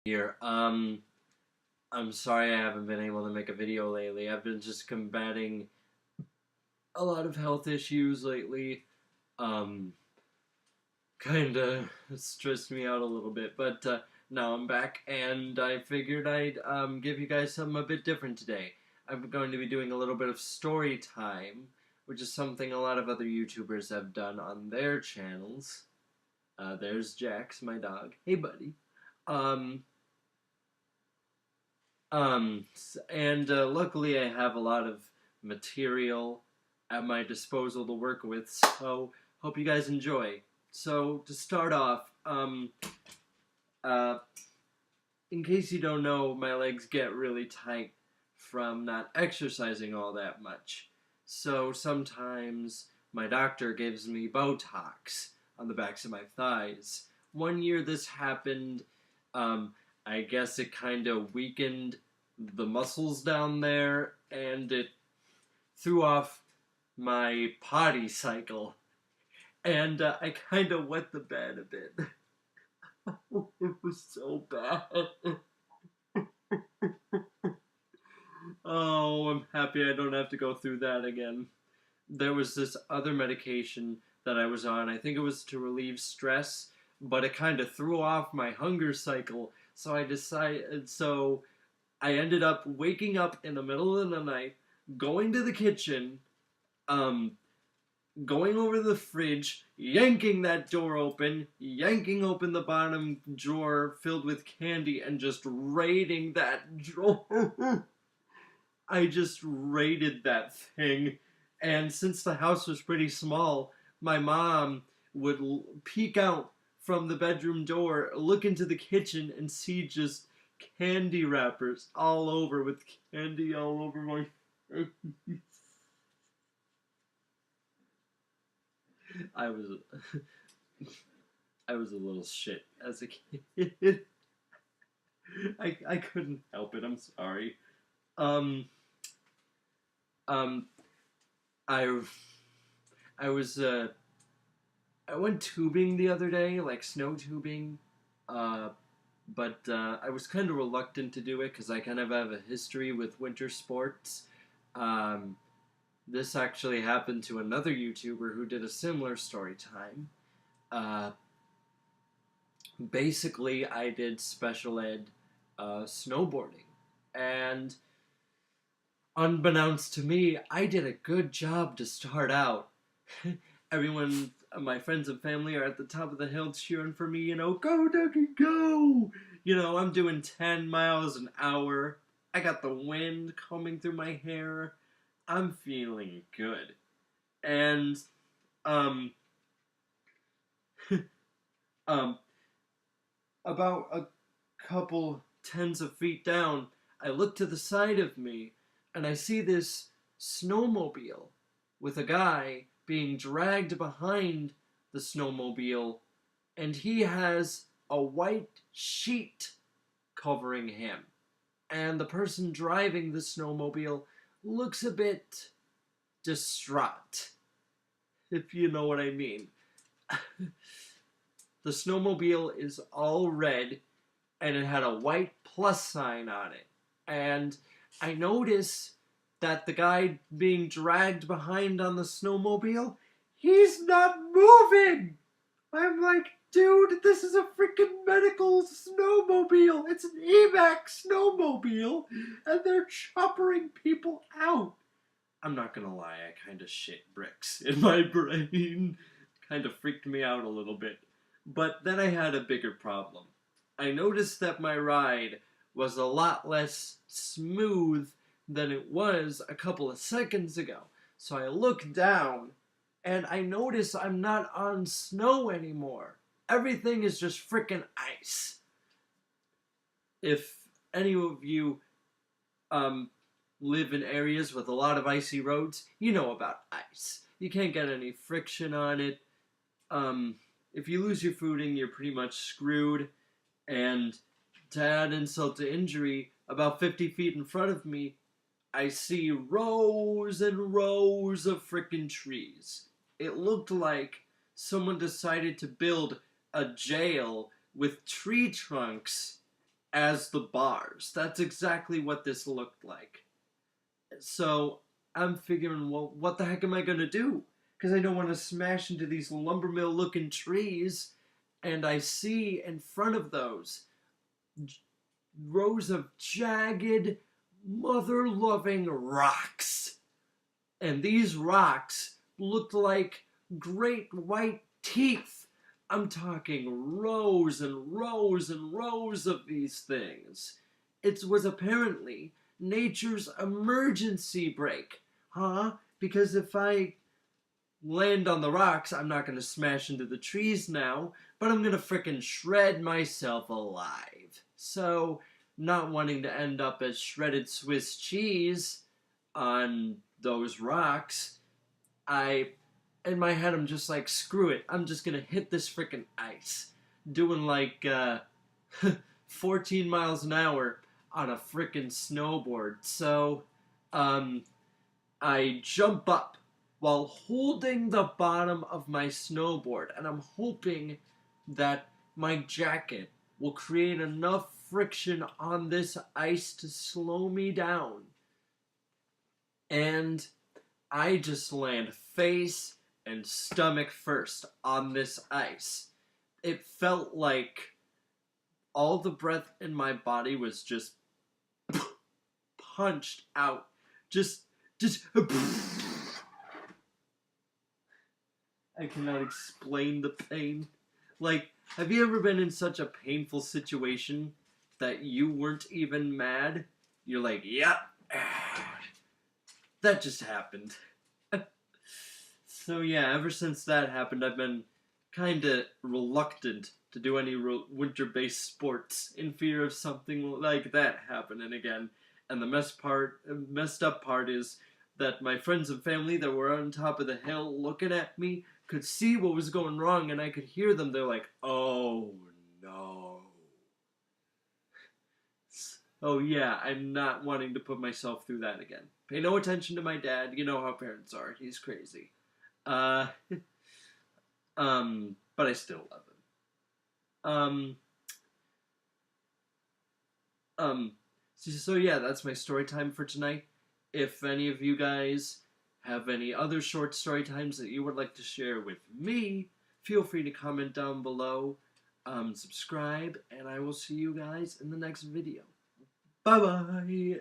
Here. I'm sorry I haven't been able to make a video lately. I've been just combating a lot of health issues lately. Um, Kinda stressed me out a little bit, but now I'm back, and I figured I'd give you guys something a bit different today. I'm going to be doing a little bit of story time, which is something a lot of other YouTubers have done on their channels. There's Jax, my dog. Hey, buddy. Um, and luckily I have a lot of material at my disposal to work with, so hope you guys enjoy. So, to start off, uh, in case you don't know, my legs get really tight from not exercising all that much. So sometimes my doctor gives me Botox on the backs of my thighs. One year this happened, um, I guess it kind of weakened the muscles down there and it threw off my potty cycle. And I kind of wet the bed a bit. It was so bad. Oh, I'm happy I don't have to go through that again. There was this other medication that I was on. I think it was to relieve stress, but it kind of threw off my hunger cycle. So I ended up waking up in the middle of the night, going to the kitchen, um, going over to the fridge, yanking that door open, yanking open the bottom drawer filled with candy, and just raiding that drawer. I just raided that thing. And since the house was pretty small, my mom would peek out from the bedroom door, look into the kitchen, and see just candy wrappers all over with candy all over my face. I was I was a little shit as a kid. I couldn't help it. I'm sorry. Um um I I was I went tubing the other day, like snow tubing, uh, but I was kind of reluctant to do it because I kind of have a history with winter sports. Um, this actually happened to another YouTuber who did a similar story time. Uh, Basically, I did special ed snowboarding, and unbeknownst to me, I did a good job to start out. Everyone, my friends and family are at the top of the hill cheering for me, go, Dougie, go! I'm doing 10 miles an hour. I got the wind combing through my hair. I'm feeling good. And, um, um, about a couple tens of feet down, I look to the side of me and I see this snowmobile with a guy being dragged behind the snowmobile, and he has a white sheet covering him. And the person driving the snowmobile looks a bit distraught, if you know what I mean. The snowmobile is all red and it had a white plus sign on it. And I notice that the guy being dragged behind on the snowmobile, he's not moving. I'm like, dude, this is a freaking medical snowmobile. It's an evac snowmobile, and they're choppering people out. I'm not gonna lie, I kind of shit bricks in my brain. Kind of freaked me out a little bit. But then I had a bigger problem. I noticed that my ride was a lot less smooth than it was a couple of seconds ago. So I look down and I notice I'm not on snow anymore. Everything is just freaking ice. If any of you um, live in areas with a lot of icy roads, you know about ice. You can't get any friction on it. Um, if you lose your footing, you're pretty much screwed. And to add insult to injury, about 50 feet in front of me, I see rows and rows of frickin' trees. It looked like someone decided to build a jail with tree trunks as the bars. That's exactly what this looked like. So I'm figuring, well, what the heck am I gonna do? Because I don't want to smash into these lumber mill looking trees. And I see in front of those rows of jagged, mother loving rocks. And these rocks looked like great white teeth. I'm talking rows and rows and rows of these things. It was apparently nature's emergency brake. Huh? Because if I land on the rocks, I'm not going to smash into the trees now, but I'm going to frickin' shred myself alive. So, not wanting to end up as shredded Swiss cheese on those rocks, in my head, I'm just like, screw it. I'm just going to hit this frickin' ice. Doing like 14 miles an hour on a frickin' snowboard. So, I jump up while holding the bottom of my snowboard, and I'm hoping that my jacket will create enough friction on this ice to slow me down. And I just land face and stomach first on this ice. It felt like all the breath in my body was just punched out. Just I cannot explain the pain. Like, have you ever been in such a painful situation that you weren't even mad? You're like, yep, that just happened. So yeah, ever since that happened, I've been kinda reluctant to do any winter-based sports in fear of something like that happening again. And the messed up part is that my friends and family that were on top of the hill looking at me could see what was going wrong, and I could hear them. They're like, oh no. Oh yeah, I'm not wanting to put myself through that again. Pay no attention to my dad. You know how parents are. He's crazy. Uh, but I still love him. So yeah, that's my story time for tonight. If any of you guys have any other short story times that you would like to share with me, feel free to comment down below, subscribe, and I will see you guys in the next video. Bye-bye!